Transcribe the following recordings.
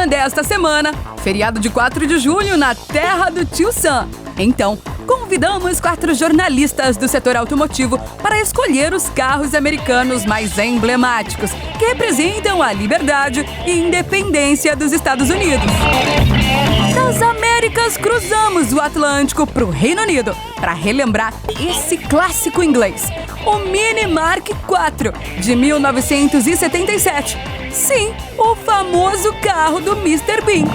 desta semana, feriado de 4 de julho na terra do Tio Sam. Então, convidamos 4 jornalistas do setor automotivo para escolher os carros americanos mais emblemáticos, que representam a liberdade e independência dos Estados Unidos. Das Américas, cruzamos o Atlântico para o Reino Unido para relembrar esse clássico inglês, o Mini Mark IV, de 1977. Sim, o famoso carro do Mr. Bean.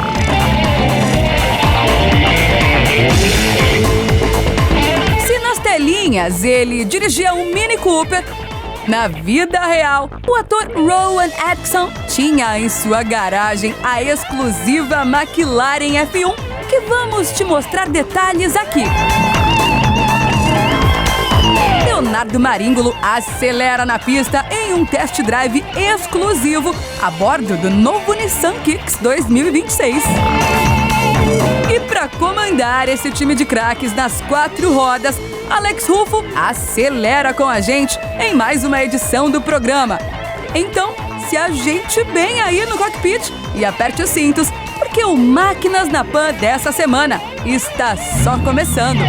Se nas telinhas ele dirigia um Mini Cooper, na vida real, o ator Rowan Atkinson tinha em sua garagem a exclusiva McLaren F1, que vamos te mostrar detalhes aqui. Leonardo Maríngolo acelera na pista em um test drive exclusivo a bordo do novo Nissan Kicks 2026. E para comandar esse time de craques nas 4 rodas, Alex Rufo acelera com a gente em mais uma edição do programa. Então, se ajeite bem aí no cockpit e aperte os cintos, porque o Máquinas na Pan dessa semana está só começando.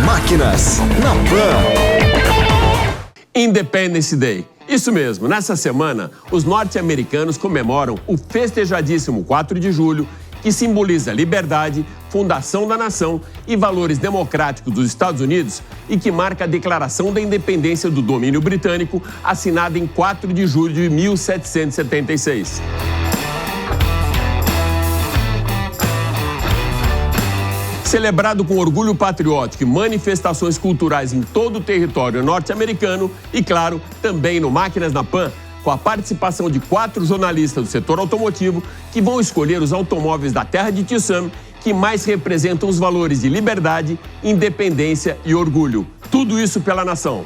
Máquinas na Pan. Independence Day. Isso mesmo, nessa semana, os norte-americanos comemoram o festejadíssimo 4 de julho, que simboliza liberdade, fundação da nação e valores democráticos dos Estados Unidos e que marca a declaração da independência do domínio britânico, assinada em 4 de julho de 1776. Celebrado com orgulho patriótico e manifestações culturais em todo o território norte-americano e, claro, também no Máquinas na Pan, com a participação de 4 jornalistas do setor automotivo que vão escolher os automóveis da terra de Tio Sam que mais representam os valores de liberdade, independência e orgulho. Tudo isso pela nação.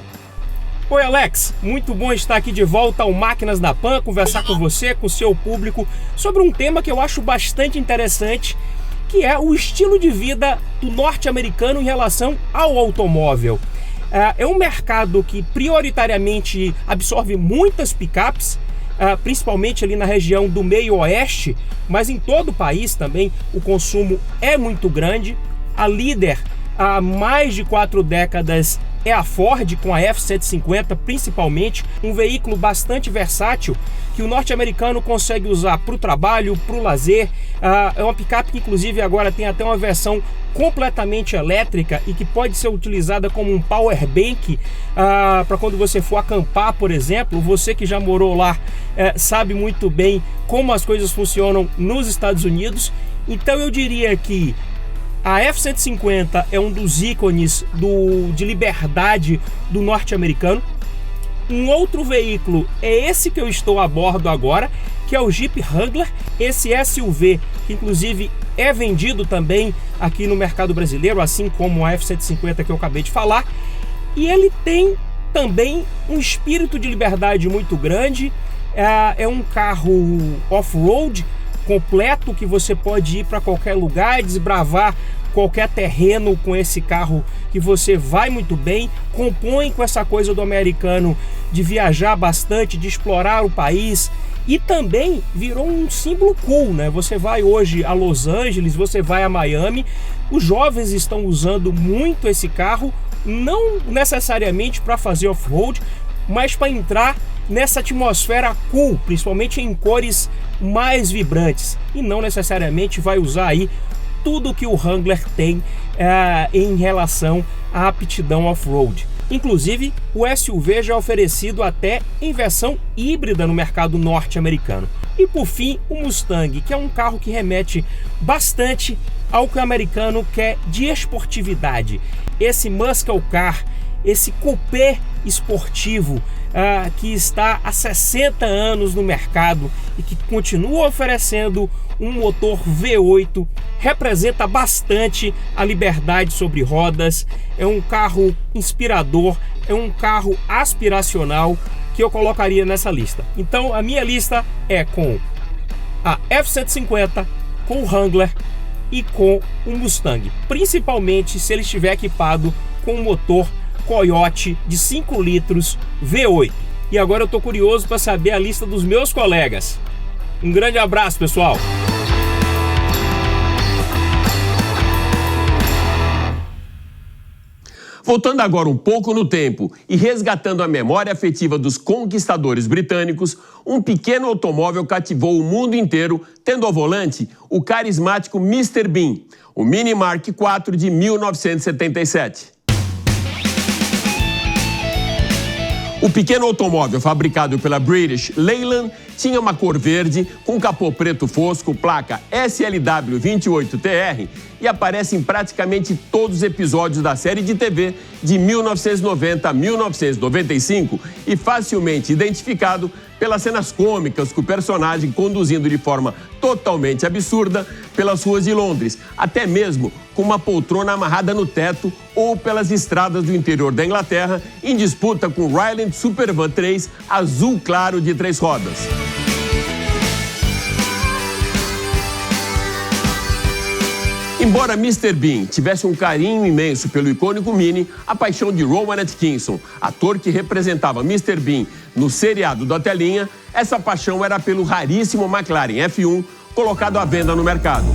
Oi, Alex, muito bom estar aqui de volta ao Máquinas da Pan, conversar com você, com o seu público, sobre um tema que eu acho bastante interessante, que é o estilo de vida do norte-americano em relação ao automóvel. É um mercado que prioritariamente absorve muitas picapes, principalmente ali na região do meio oeste, mas em todo o país também o consumo é muito grande. A líder há mais de 4 décadas é a Ford, com a F-150 principalmente, um veículo bastante versátil que o norte-americano consegue usar para o trabalho, para o lazer. É uma picape que inclusive agora tem até uma versão completamente elétrica e que pode ser utilizada como um power bank para quando você for acampar, por exemplo. Você que já morou lá sabe muito bem como as coisas funcionam nos Estados Unidos. Então eu diria que a F-150 é um dos ícones de liberdade do norte-americano. Um outro veículo é esse que eu estou a bordo agora, que é o Jeep Wrangler, esse SUV, que inclusive é vendido também aqui no mercado brasileiro, assim como a F-150 que eu acabei de falar. E ele tem também um espírito de liberdade muito grande. É um carro off-road completo, que você pode ir para qualquer lugar, desbravar qualquer terreno com esse carro, que você vai muito bem. Compõe com essa coisa do americano de viajar bastante, de explorar o país, e também virou um símbolo cool, né? Você vai hoje a Los Angeles, você vai a Miami, os jovens estão usando muito esse carro, não necessariamente para fazer off-road, mas para entrar nessa atmosfera cool, principalmente em cores mais vibrantes, e não necessariamente vai usar aí tudo que o Wrangler tem em relação à aptidão off-road. Inclusive, o SUV já é oferecido até em versão híbrida no mercado norte-americano. E por fim, o Mustang, que é um carro que remete bastante ao que o americano quer de esportividade. Esse muscle car, esse coupé esportivo que está há 60 anos no mercado e que continua oferecendo um motor V8, representa bastante a liberdade sobre rodas. É um carro inspirador, é um carro aspiracional que eu colocaria nessa lista. Então a minha lista é com a F-150, com o Wrangler e com o Mustang, principalmente se ele estiver equipado com um motor Coyote de 5 litros V8. E agora eu tô curioso para saber a lista dos meus colegas. Um grande abraço, pessoal! Voltando agora um pouco no tempo e resgatando a memória afetiva dos conquistadores britânicos, um pequeno automóvel cativou o mundo inteiro, tendo ao volante o carismático Mr. Bean, o Mini Mark IV de 1977. O pequeno automóvel, fabricado pela British Leyland, tinha uma cor verde com capô preto fosco, placa SLW28TR e aparece em praticamente todos os episódios da série de TV de 1990 a 1995 e facilmente identificado pelas cenas cômicas com o personagem conduzindo de forma totalmente absurda pelas ruas de Londres, até mesmo com uma poltrona amarrada no teto ou pelas estradas do interior da Inglaterra em disputa com o Ryland Supervan 3 azul claro de 3 rodas. Embora Mr. Bean tivesse um carinho imenso pelo icônico Mini, a paixão de Rowan Atkinson, ator que representava Mr. Bean no seriado da telinha, essa paixão era pelo raríssimo McLaren F1 colocado à venda no mercado.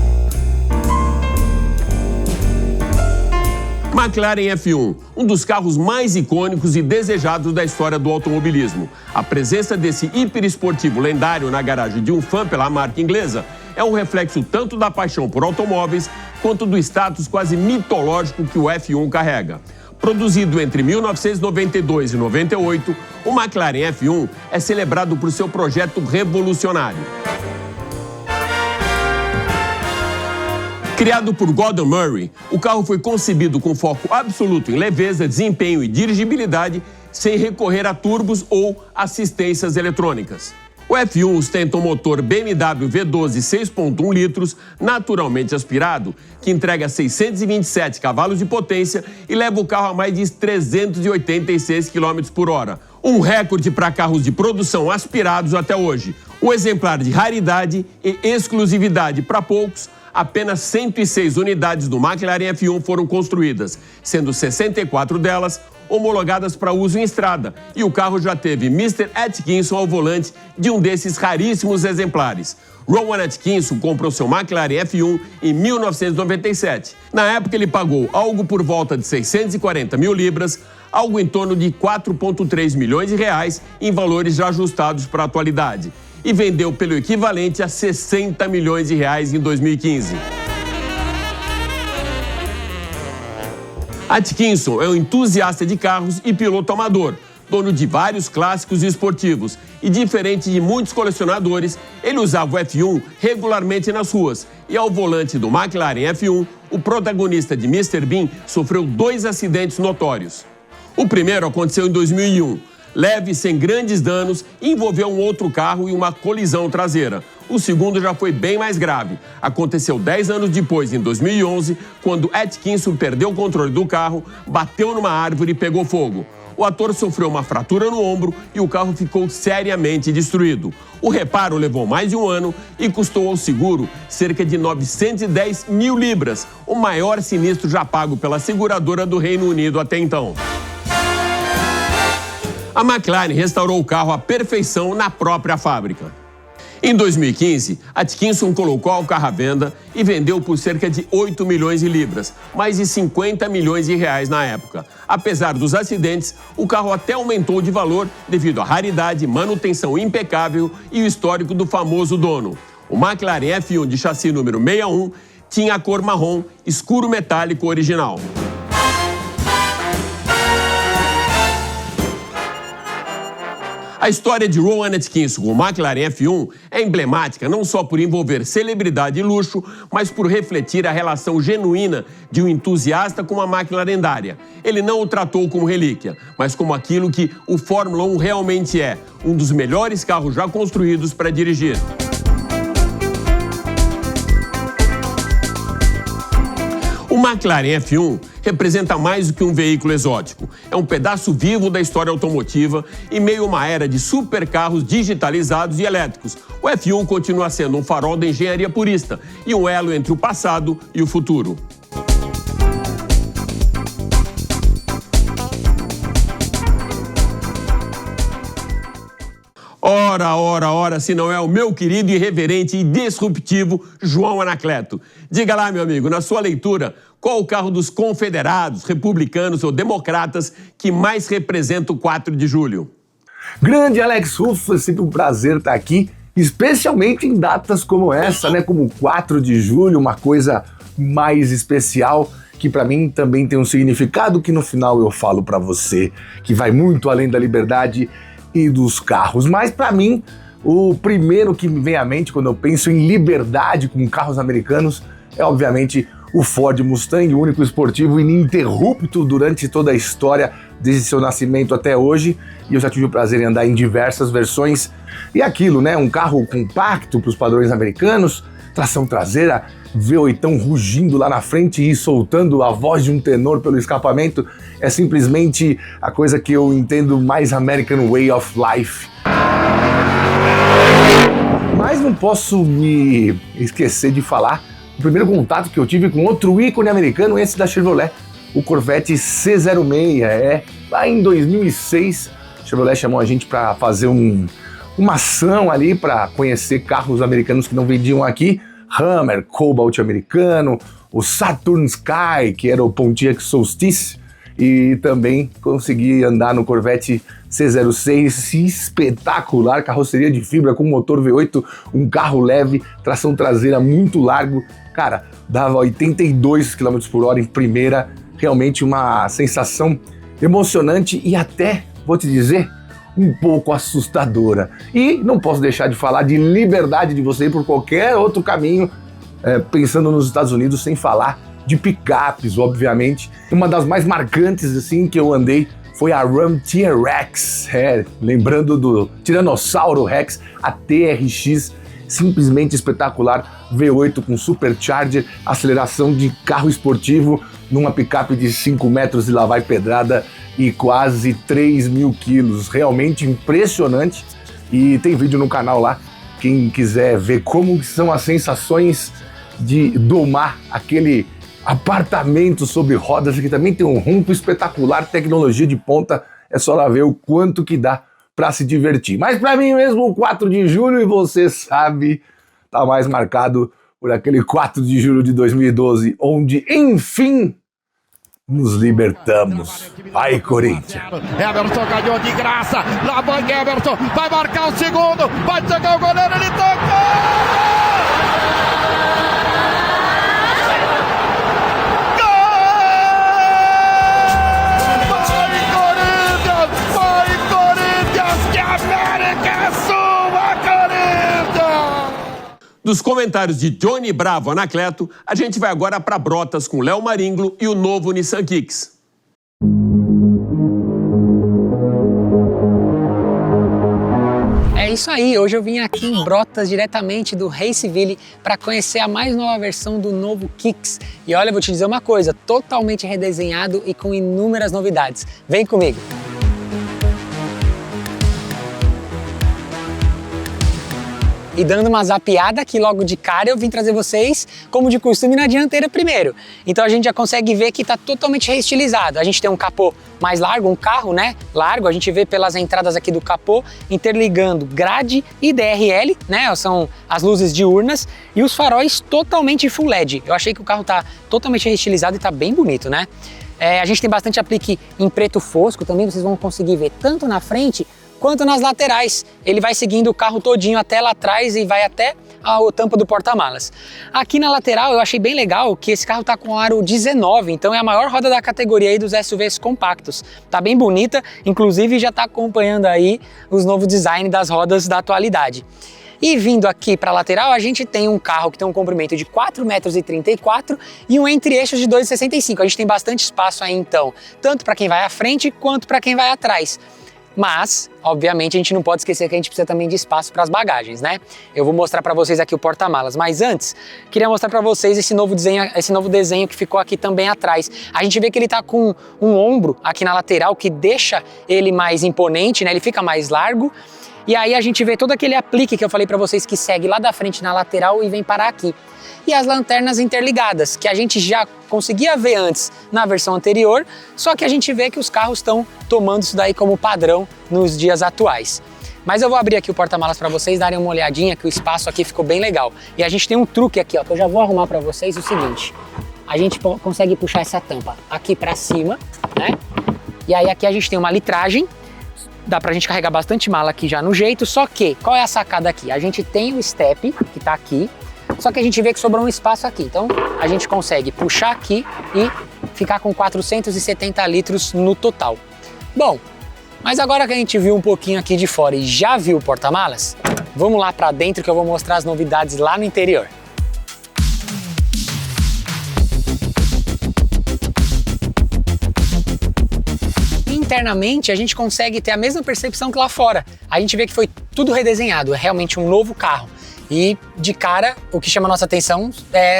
McLaren F1, um dos carros mais icônicos e desejados da história do automobilismo. A presença desse hiperesportivo lendário na garagem de um fã pela marca inglesa é um reflexo tanto da paixão por automóveis quanto do status quase mitológico que o F1 carrega. Produzido entre 1992 e 98, o McLaren F1 é celebrado por seu projeto revolucionário. Criado por Gordon Murray, o carro foi concebido com foco absoluto em leveza, desempenho e dirigibilidade, sem recorrer a turbos ou assistências eletrônicas. O F1 ostenta um motor BMW V12 6.1 litros, naturalmente aspirado, que entrega 627 cavalos de potência e leva o carro a mais de 386 km por hora. Um recorde para carros de produção aspirados até hoje. O exemplar de raridade e exclusividade para poucos, apenas 106 unidades do McLaren F1 foram construídas, sendo 64 delas homologadas para uso em estrada, e o carro já teve Mr. Atkinson ao volante de um desses raríssimos exemplares. Rowan Atkinson comprou seu McLaren F1 em 1997. Na época ele pagou algo por volta de 640 mil libras, algo em torno de 4,3 milhões de reais em valores já ajustados para a atualidade, e vendeu pelo equivalente a 60 milhões de reais em 2015. Atkinson é um entusiasta de carros e piloto amador, dono de vários clássicos esportivos, e diferente de muitos colecionadores, ele usava o F1 regularmente nas ruas, e ao volante do McLaren F1, o protagonista de Mr. Bean sofreu 2 acidentes notórios. O primeiro aconteceu em 2001, leve, sem grandes danos, e envolveu um outro carro e uma colisão traseira. O segundo já foi bem mais grave. Aconteceu 10 anos depois, em 2011, quando Atkinson perdeu o controle do carro, bateu numa árvore e pegou fogo. O ator sofreu uma fratura no ombro e o carro ficou seriamente destruído. O reparo levou mais de um ano e custou ao seguro cerca de 910 mil libras, o maior sinistro já pago pela seguradora do Reino Unido até então. A McLaren restaurou o carro à perfeição na própria fábrica. Em 2015, Atkinson colocou o carro à venda e vendeu por cerca de 8 milhões de libras, mais de 50 milhões de reais na época. Apesar dos acidentes, o carro até aumentou de valor devido à raridade, manutenção impecável e o histórico do famoso dono. O McLaren F1 de chassi número 61 tinha a cor marrom escuro metálico original. A história de Rowan Atkinson com o McLaren F1 é emblemática não só por envolver celebridade e luxo, mas por refletir a relação genuína de um entusiasta com uma máquina lendária. Ele não o tratou como relíquia, mas como aquilo que o Fórmula 1 realmente é, um dos melhores carros já construídos para dirigir. O McLaren F1 representa mais do que um veículo exótico. É um pedaço vivo da história automotiva e meio a uma era de supercarros digitalizados e elétricos. O F1 continua sendo um farol da engenharia purista e um elo entre o passado e o futuro. Ora, se não é o meu querido, irreverente e disruptivo João Anacleto. Diga lá, meu amigo, na sua leitura, qual o carro dos confederados, republicanos ou democratas que mais representa o 4 de julho? Grande Alex Rufo, é sempre um prazer estar aqui, especialmente em datas como essa, né? Como 4 de julho, uma coisa mais especial, que para mim também tem um significado que no final eu falo para você, que vai muito além da liberdade e dos carros. Mas para mim, o primeiro que me vem à mente quando eu penso em liberdade com carros americanos é obviamente o Ford Mustang, o único esportivo ininterrupto durante toda a história, desde seu nascimento até hoje, e eu já tive o prazer em andar em diversas versões. E aquilo, né? Um carro compacto para os padrões americanos, tração traseira, V8 rugindo lá na frente e soltando a voz de um tenor pelo escapamento, é simplesmente a coisa que eu entendo mais American Way of Life. Mas não posso me esquecer de falar do primeiro contato que eu tive com outro ícone americano, esse da Chevrolet, o Corvette C06. Lá em 2006, a Chevrolet chamou a gente para fazer uma ação ali para conhecer carros americanos que não vendiam aqui. Hammer, Cobalt americano, o Saturn Sky, que era o Pontiac Solstice, e também consegui andar no Corvette C06, espetacular, carroceria de fibra com motor V8, um carro leve, tração traseira muito largo, cara, dava 82 km por hora em primeira, realmente uma sensação emocionante e até, vou te dizer, um pouco assustadora. E não posso deixar de falar de liberdade de você ir por qualquer outro caminho, pensando nos Estados Unidos, sem falar de picapes, obviamente. Uma das mais marcantes assim que eu andei foi a Ram TRX, lembrando do Tiranossauro Rex, a TRX, simplesmente espetacular, V8 com supercharger, aceleração de carro esportivo, numa picape de 5 metros e lá vai pedrada, e quase 3.000 quilos, realmente impressionante. E tem vídeo no canal lá, quem quiser ver como são as sensações de domar aquele apartamento sobre rodas, que também tem um ronco espetacular, tecnologia de ponta, é só lá ver o quanto que dá para se divertir. Mas para mim mesmo o 4 de julho, e você sabe, tá mais marcado por aquele 4 de julho de 2012, onde enfim nos libertamos. Vai, Corinthians! Everton ganhou de graça, lá vai Everton, vai marcar o segundo, vai chegar o goleiro, ele tocou! Dos comentários de Johnny Bravo Anacleto, a gente vai agora para Brotas com Léo Maringlo e o novo Nissan Kicks. É isso aí, hoje eu vim aqui em Brotas, diretamente do Raceville, para conhecer a mais nova versão do novo Kicks. E olha, eu vou te dizer uma coisa, totalmente redesenhado e com inúmeras novidades. Vem comigo! E dando uma zapeada aqui logo de cara, eu vim trazer vocês, como de costume, na dianteira primeiro. Então a gente já consegue ver que está totalmente reestilizado. A gente tem um capô mais largo, um carro, né, largo. A gente vê pelas entradas aqui do capô, interligando grade e DRL, né, são as luzes diurnas, e os faróis totalmente full LED. Eu achei que o carro está totalmente reestilizado e está bem bonito, né? A gente tem bastante aplique em preto fosco também, vocês vão conseguir ver tanto na frente quanto nas laterais. Ele vai seguindo o carro todinho até lá atrás e vai até a tampa do porta-malas. Aqui na lateral eu achei bem legal que esse carro tá com aro 19, então é a maior roda da categoria aí dos SUVs compactos. Tá bem bonita, inclusive já tá acompanhando aí os novos design das rodas da atualidade. E vindo aqui para a lateral, a gente tem um carro que tem um comprimento de 4,34 m e um entre-eixos de 2,65 m. A gente tem bastante espaço aí então, tanto para quem vai à frente quanto para quem vai atrás. Mas, obviamente, a gente não pode esquecer que a gente precisa também de espaço para as bagagens, né? Eu vou mostrar para vocês aqui o porta-malas, mas antes, queria mostrar para vocês esse novo desenho que ficou aqui também atrás. A gente vê que ele tá com um ombro aqui na lateral que deixa ele mais imponente, né? Ele fica mais largo. E aí a gente vê todo aquele aplique que eu falei para vocês que segue lá da frente na lateral e vem parar aqui. E as lanternas interligadas, que a gente já conseguia ver antes na versão anterior, só que a gente vê que os carros estão tomando isso daí como padrão nos dias atuais. Mas eu vou abrir aqui o porta-malas para vocês darem uma olhadinha, que o espaço aqui ficou bem legal. E a gente tem um truque aqui, ó, que eu já vou arrumar para vocês, o seguinte. A gente consegue puxar essa tampa aqui para cima, né? E aí aqui a gente tem uma litragem. Dá pra gente carregar bastante mala aqui já no jeito, só que, qual é a sacada aqui? A gente tem o step, que tá aqui, só que a gente vê que sobrou um espaço aqui. Então, a gente consegue puxar aqui e ficar com 470 litros no total. Bom, mas agora que a gente viu um pouquinho aqui de fora e já viu o porta-malas, vamos lá pra dentro que eu vou mostrar as novidades lá no interior. Internamente a gente consegue ter a mesma percepção que lá fora. A gente vê que foi tudo redesenhado, é realmente um novo carro. E de cara, o que chama a nossa atenção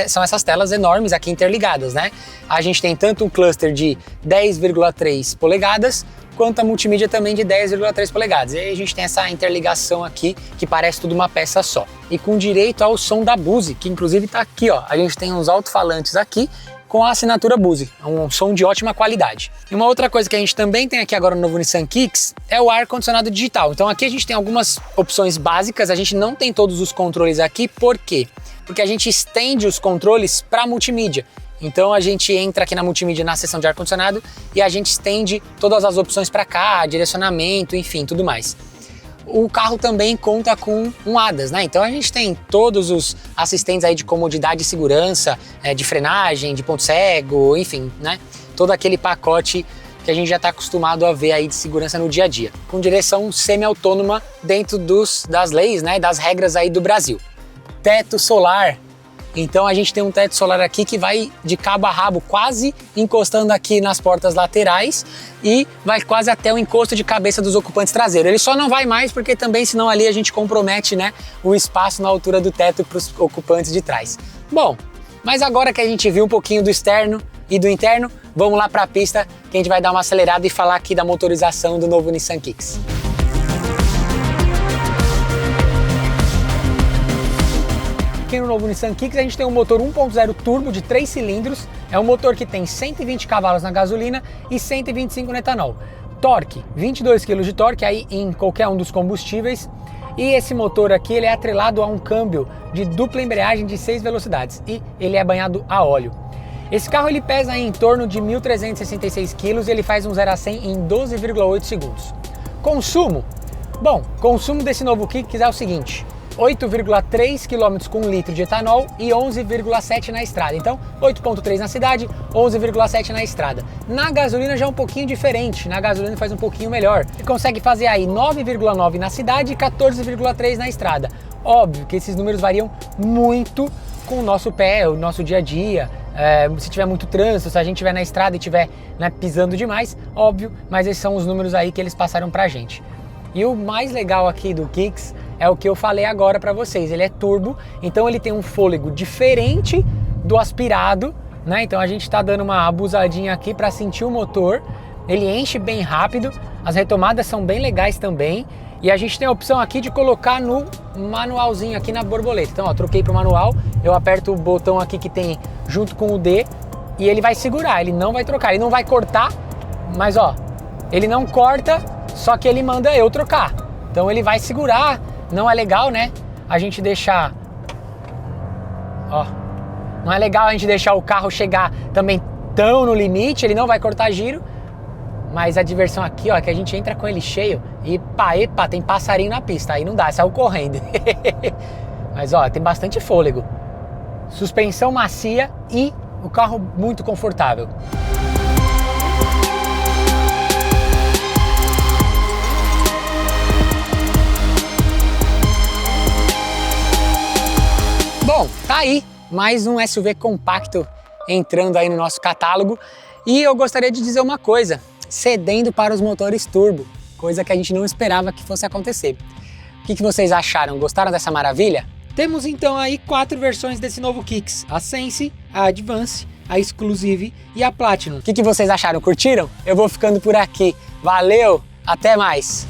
são essas telas enormes aqui interligadas, né? A gente tem tanto um cluster de 10,3 polegadas, quanto a multimídia também de 10,3 polegadas. E aí a gente tem essa interligação aqui, que parece tudo uma peça só. E com direito ao som da Bose, que inclusive tá aqui, ó. A gente tem uns alto-falantes aqui, com a assinatura Bose, um som de ótima qualidade. E uma outra coisa que a gente também tem aqui agora no novo Nissan Kicks é o ar-condicionado digital. Então aqui a gente tem algumas opções básicas, a gente não tem todos os controles aqui, por quê? Porque a gente estende os controles para multimídia. Então a gente entra aqui na multimídia na seção de ar-condicionado e a gente estende todas as opções para cá, direcionamento, enfim, tudo mais. O carro também conta com um ADAS, né? Então a gente tem todos os assistentes aí de comodidade e segurança, de frenagem, de ponto cego, enfim, né? Todo aquele pacote que a gente já está acostumado a ver aí de segurança no dia a dia. Com direção semi-autônoma dentro das leis, né? Das regras aí do Brasil. Teto solar. Então a gente tem um teto solar aqui que vai de cabo a rabo, quase encostando aqui nas portas laterais e vai quase até o encosto de cabeça dos ocupantes traseiros. Ele só não vai mais porque também, senão ali a gente compromete, né, o espaço na altura do teto para os ocupantes de trás. Bom, mas agora que a gente viu um pouquinho do externo e do interno, vamos lá para a pista que a gente vai dar uma acelerada e falar aqui da motorização do novo Nissan Kicks. Aqui no novo Nissan Kicks a gente tem um motor 1.0 turbo de 3 cilindros, é um motor que tem 120 cavalos na gasolina e 125 no etanol. Torque, 22 kg de torque aí em qualquer um dos combustíveis, e esse motor aqui ele é atrelado a um câmbio de dupla embreagem de 6 velocidades e ele é banhado a óleo. Esse carro ele pesa em torno de 1.366 kg e ele faz um 0 a 100 em 12,8 segundos. Consumo? Bom, consumo desse novo Kicks é o seguinte: 8,3 km com 1 litro de etanol e 11,7 na estrada. Então, 8,3 na cidade, 11,7 na estrada. Na gasolina já é um pouquinho diferente, na gasolina faz um pouquinho melhor. Ele consegue fazer aí 9,9 na cidade e 14,3 na estrada. Óbvio que esses números variam muito com o nosso pé, o nosso dia a dia. Se tiver muito trânsito, se a gente estiver na estrada e estiver, né, pisando demais, óbvio, mas esses são os números aí que eles passaram pra gente. E o mais legal aqui do Kicks é o que eu falei agora para vocês, ele é turbo, então ele tem um fôlego diferente do aspirado, né? Então a gente está dando uma abusadinha aqui para sentir o motor, ele enche bem rápido, as retomadas são bem legais também, e a gente tem a opção aqui de colocar no manualzinho aqui na borboleta. Então ó, troquei para o manual, eu aperto o botão aqui que tem junto com o D e ele vai segurar, ele não vai trocar, ele não vai cortar, mas ó, ele não corta, só que ele manda eu trocar. Então ele vai segurar. Não é legal, né? A gente deixar... Ó, não é legal a gente deixar o carro chegar também tão no limite, ele não vai cortar giro. Mas a diversão aqui, ó, é que a gente entra com ele cheio e epa, tem passarinho na pista, aí não dá, saiu correndo. Mas ó, tem bastante fôlego. Suspensão macia e o carro muito confortável. Bom, tá aí mais um SUV compacto entrando aí no nosso catálogo e eu gostaria de dizer uma coisa, cedendo para os motores turbo, coisa que a gente não esperava que fosse acontecer. O que vocês acharam? Gostaram dessa maravilha? Temos então aí 4 versões desse novo Kicks, a Sense, a Advance, a Exclusive e a Platinum. O que vocês acharam? Curtiram? Eu vou ficando por aqui. Valeu, até mais!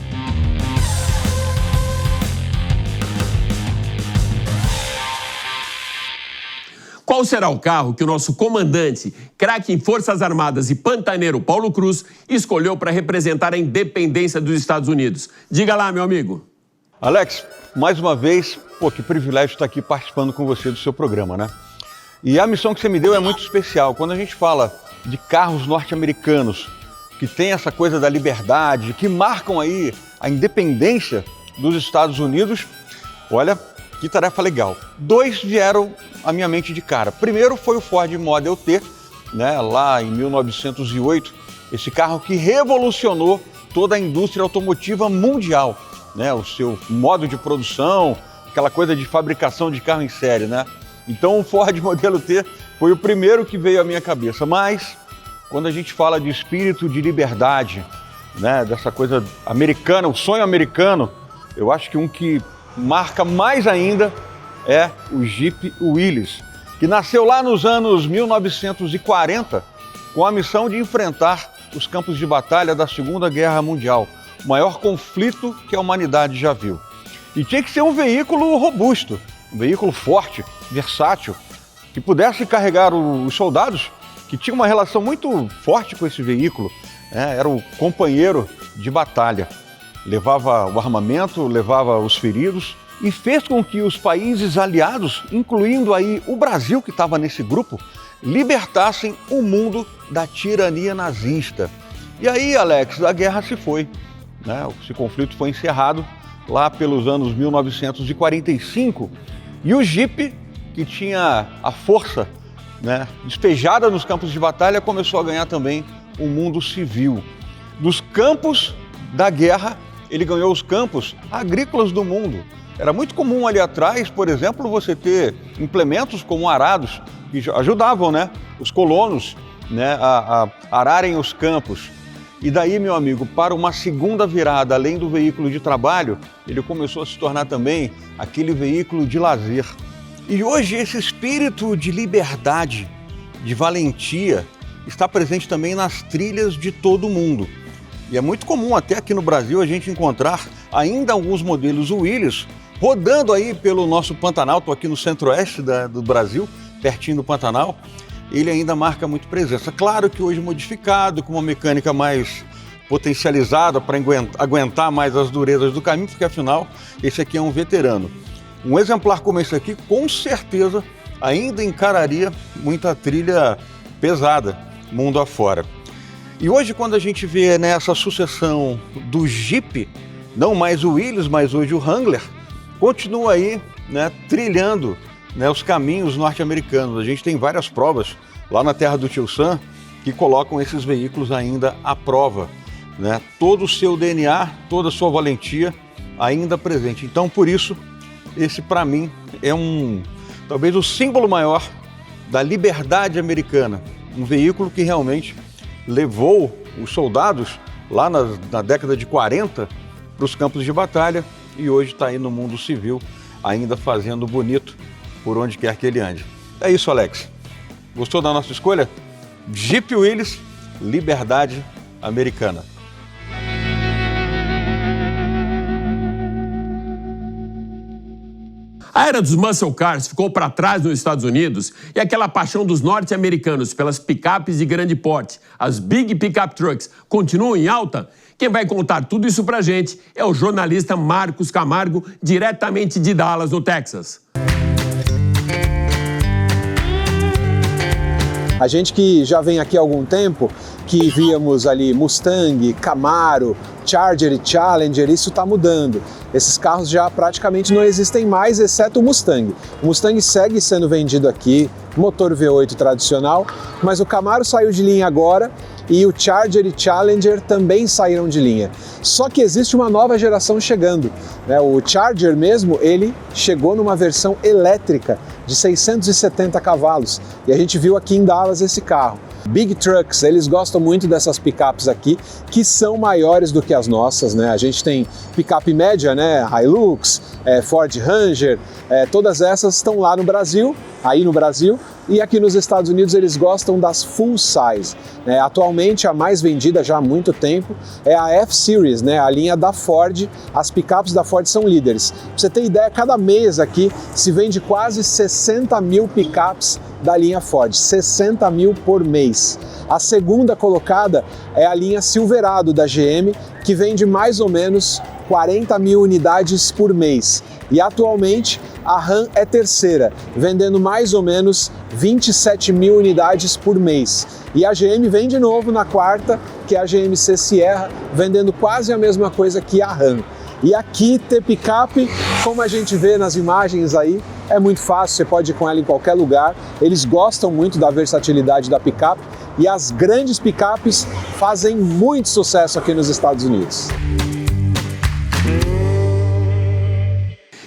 Qual será o carro que o nosso comandante, craque em Forças Armadas e pantaneiro Paulo Cruz, escolheu para representar a independência dos Estados Unidos? Diga lá, meu amigo. Alex, mais uma vez, que privilégio estar aqui participando com você do seu programa, né? E a missão que você me deu é muito especial. Quando a gente fala de carros norte-americanos, que tem essa coisa da liberdade, que marcam aí a independência dos Estados Unidos, olha, que tarefa legal. 2 vieram à minha mente de cara. Primeiro foi o Ford Model T, né, lá em 1908, esse carro que revolucionou toda a indústria automotiva mundial, né, o seu modo de produção, aquela coisa de fabricação de carro em série, né? Então o Ford Modelo T foi o primeiro que veio à minha cabeça, mas quando a gente fala de espírito de liberdade, né, dessa coisa americana, o sonho americano, eu acho que um que marca mais ainda é o Jeep Willys, que nasceu lá nos anos 1940 com a missão de enfrentar os campos de batalha da Segunda Guerra Mundial, o maior conflito que a humanidade já viu. E tinha que ser um veículo robusto, um veículo forte, versátil, que pudesse carregar os soldados, que tinha uma relação muito forte com esse veículo, né? Era o companheiro de batalha. Levava o armamento, levava os feridos e fez com que os países aliados, incluindo aí o Brasil, que estava nesse grupo, libertassem o mundo da tirania nazista. E aí, Alex, a guerra se foi, né? Esse conflito foi encerrado lá pelos anos 1945 e o Jeep, que tinha a força, né, despejada nos campos de batalha, começou a ganhar também o mundo civil. Dos campos da guerra, ele ganhou os campos agrícolas do mundo. Era muito comum ali atrás, por exemplo, você ter implementos como arados, que ajudavam, né, os colonos, né, a ararem os campos. E daí, meu amigo, para uma segunda virada, além do veículo de trabalho, ele começou a se tornar também aquele veículo de lazer. E hoje esse espírito de liberdade, de valentia, está presente também nas trilhas de todo o mundo. E é muito comum até aqui no Brasil a gente encontrar ainda alguns modelos Willys rodando aí pelo nosso Pantanal. Estou aqui no centro-oeste do Brasil, pertinho do Pantanal. Ele ainda marca muito presença. Claro que hoje modificado, com uma mecânica mais potencializada para aguentar mais as durezas do caminho, porque afinal esse aqui é um veterano. Um exemplar como esse aqui, com certeza, ainda encararia muita trilha pesada, mundo afora. E hoje, quando a gente vê nessa sucessão do Jeep, não mais o Willys, mas hoje o Wrangler, continua aí, né, trilhando, né, os caminhos norte-americanos. A gente tem várias provas lá na terra do Tio Sam que colocam esses veículos ainda à prova, né? Todo o seu DNA, toda a sua valentia ainda presente. Então, por isso, esse para mim é talvez o símbolo maior da liberdade americana. Um veículo que realmente levou os soldados lá na década de 40 para os campos de batalha e hoje está aí no mundo civil, ainda fazendo bonito por onde quer que ele ande. É isso, Alex. Gostou da nossa escolha? Jeep Willys, liberdade americana. A era dos muscle cars ficou para trás nos Estados Unidos e aquela paixão dos norte-americanos pelas picapes de grande porte, as Big Pickup Trucks, continuam em alta? Quem vai contar tudo isso pra gente é o jornalista Marcos Camargo, diretamente de Dallas, no Texas. A gente que já vem aqui há algum tempo, que víamos ali Mustang, Camaro, Charger e Challenger, isso está mudando. Esses carros já praticamente não existem mais, exceto o Mustang. O Mustang segue sendo vendido aqui, motor V8 tradicional, mas o Camaro saiu de linha agora e o Charger e Challenger também saíram de linha. Só que existe uma nova geração chegando, né? O Charger mesmo, ele chegou numa versão elétrica de 670 cavalos e a gente viu aqui em Dallas esse carro. Big Trucks, eles gostam muito dessas picapes aqui, que são maiores do que as nossas, né? A gente tem picape média, né? Hilux, Ford Ranger, todas essas estão lá no Brasil, aí no Brasil, e aqui nos Estados Unidos eles gostam das full size, né? Atualmente a mais vendida já há muito tempo é a F-Series, né? A linha da Ford, as picapes da Ford são líderes. Pra você ter ideia, cada mês aqui se vende quase 60 mil picapes da linha Ford, 60 mil por mês. A segunda colocada é a linha Silverado da GM, que vende mais ou menos 40 mil unidades por mês. E atualmente a Ram é terceira, vendendo mais ou menos 27 mil unidades por mês. E a GM vem de novo na quarta, que é a GMC Sierra, vendendo quase a mesma coisa que a Ram. E aqui ter picape, como a gente vê nas imagens aí, é muito fácil, você pode ir com ela em qualquer lugar. Eles gostam muito da versatilidade da picape e as grandes picapes fazem muito sucesso aqui nos Estados Unidos.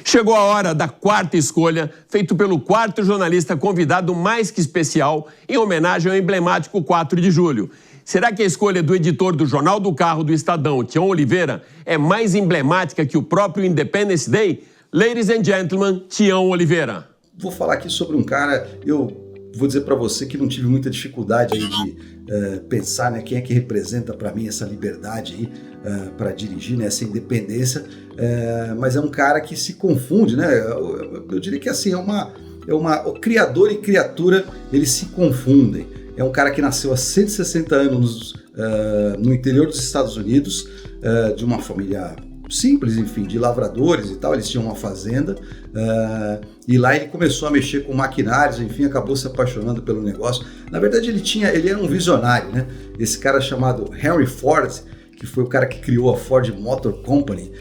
Chegou a hora da quarta escolha, feito pelo quarto jornalista convidado mais que especial, em homenagem ao emblemático 4 de julho. Será que a escolha do editor do Jornal do Carro do Estadão, Tião Oliveira, é mais emblemática que o próprio Independence Day? Ladies and gentlemen, Tião Oliveira. Vou falar aqui sobre um cara, eu vou dizer para você que não tive muita dificuldade aí de pensar, né, quem é que representa para mim essa liberdade aí para dirigir, né, essa independência, mas é um cara que se confunde, né? Eu diria que assim, o criador e criatura, eles se confundem. É um cara que nasceu há 160 anos no interior dos Estados Unidos, de uma família simples, enfim, de lavradores e tal. Eles tinham uma fazenda e lá ele começou a mexer com maquinários, enfim, acabou se apaixonando pelo negócio. Na verdade, ele era um visionário, né? Esse cara chamado Henry Ford, que foi o cara que criou a Ford Motor Company,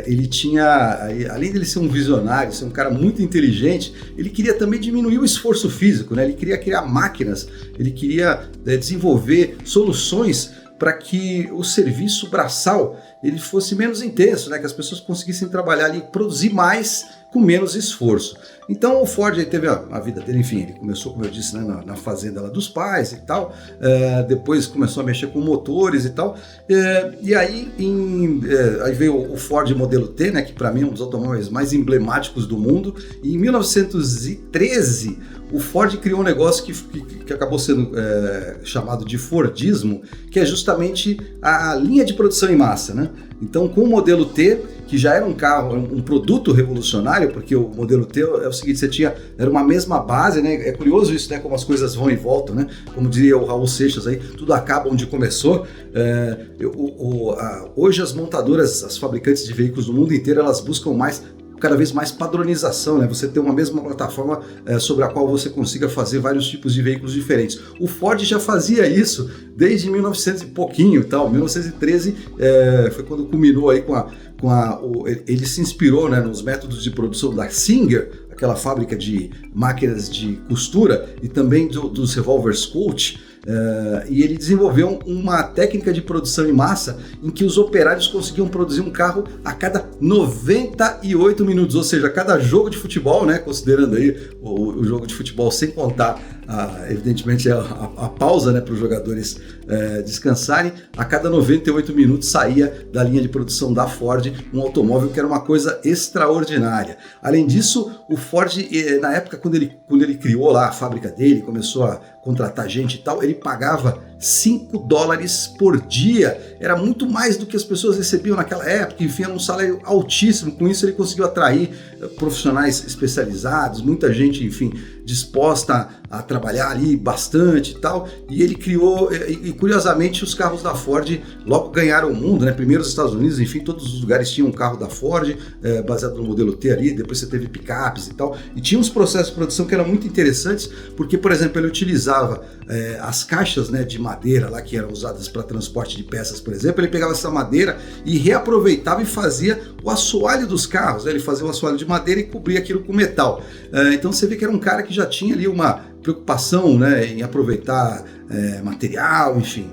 ele tinha, além de ele ser um visionário, ser um cara muito inteligente, ele queria também diminuir o esforço físico, né? Ele queria criar máquinas, ele queria desenvolver soluções para que o serviço braçal ele fosse menos intenso, né? Que as pessoas conseguissem trabalhar ali e produzir mais com menos esforço. Então o Ford aí teve a vida dele, enfim, ele começou, como eu disse, né, na fazenda lá dos pais e tal, depois começou a mexer com motores e tal, e aí, aí veio o Ford Modelo T, né, que para mim é um dos automóveis mais emblemáticos do mundo, e em 1913 o Ford criou um negócio que acabou sendo chamado de Fordismo, que é justamente a linha de produção em massa, né? Então, com o modelo T, que já era um carro, um produto revolucionário, porque o modelo T é o seguinte, era uma mesma base, né? É curioso isso, né? Como as coisas vão e voltam, né? Como diria o Raul Seixas aí, tudo acaba onde começou. Hoje as montadoras, as fabricantes de veículos do mundo inteiro, elas buscam cada vez mais padronização, né? Você ter uma mesma plataforma sobre a qual você consiga fazer vários tipos de veículos diferentes. O Ford já fazia isso desde 1900 e pouquinho, tal. 1913 foi quando culminou aí ele se inspirou, né, nos métodos de produção da Singer, aquela fábrica de máquinas de costura, e também dos revólveres Colt. E ele desenvolveu uma técnica de produção em massa em que os operários conseguiam produzir um carro a cada 98 minutos, ou seja, a cada jogo de futebol, né, considerando aí o jogo de futebol sem contar evidentemente a pausa, né, para os jogadores descansarem, a cada 98 minutos saía da linha de produção da Ford um automóvel que era uma coisa extraordinária. Além disso, o Ford, na época quando ele criou lá a fábrica dele, começou a contratar gente e tal, ele pagava $5 por dia, era muito mais do que as pessoas recebiam naquela época, enfim, era um salário altíssimo. Com isso ele conseguiu atrair profissionais especializados, muita gente, enfim, disposta a trabalhar ali bastante e tal, e ele criou, e curiosamente os carros da Ford logo ganharam o mundo, né? Primeiro os Estados Unidos, enfim, todos os lugares tinham um carro da Ford, baseado no modelo T ali, depois você teve picapes e tal, e tinha uns processos de produção que eram muito interessantes, porque, por exemplo, ele utilizava as caixas, né, de madeira lá que eram usadas para transporte de peças, por exemplo, ele pegava essa madeira e reaproveitava e fazia o assoalho dos carros, né? Ele fazia o assoalho de madeira e cobria aquilo com metal. Então você vê que era um cara que já tinha ali uma preocupação, né, em aproveitar material, enfim.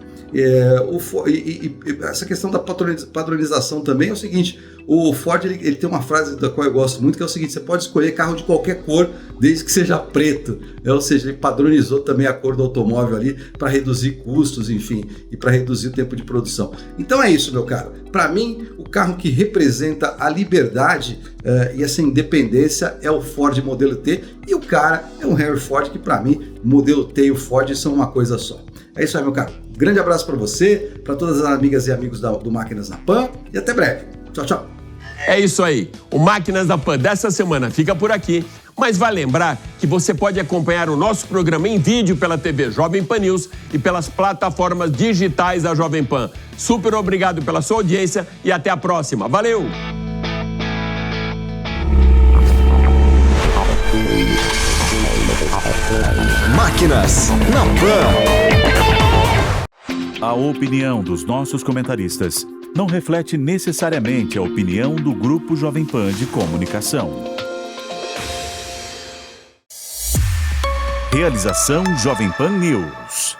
Essa questão da padronização também é o seguinte: o Ford ele tem uma frase da qual eu gosto muito, que é o seguinte: você pode escolher carro de qualquer cor desde que seja preto, ou seja, ele padronizou também a cor do automóvel ali para reduzir custos, enfim, e para reduzir o tempo de produção. Então é isso, meu caro. Para mim, o carro que representa a liberdade e essa independência é o Ford Modelo T, e o cara é um Henry Ford, que para mim o Modelo T e o Ford são uma coisa só. É isso aí, meu caro. Grande abraço para você, para todas as amigas e amigos do Máquinas na Pan, e até breve. Tchau, tchau. É isso aí. O Máquinas da Pan dessa semana fica por aqui. Mas vai lembrar que você pode acompanhar o nosso programa em vídeo pela TV Jovem Pan News e pelas plataformas digitais da Jovem Pan. Super obrigado pela sua audiência e até a próxima. Valeu! Máquinas na Pan. A opinião dos nossos comentaristas não reflete necessariamente a opinião do Grupo Jovem Pan de Comunicação. Realização Jovem Pan News.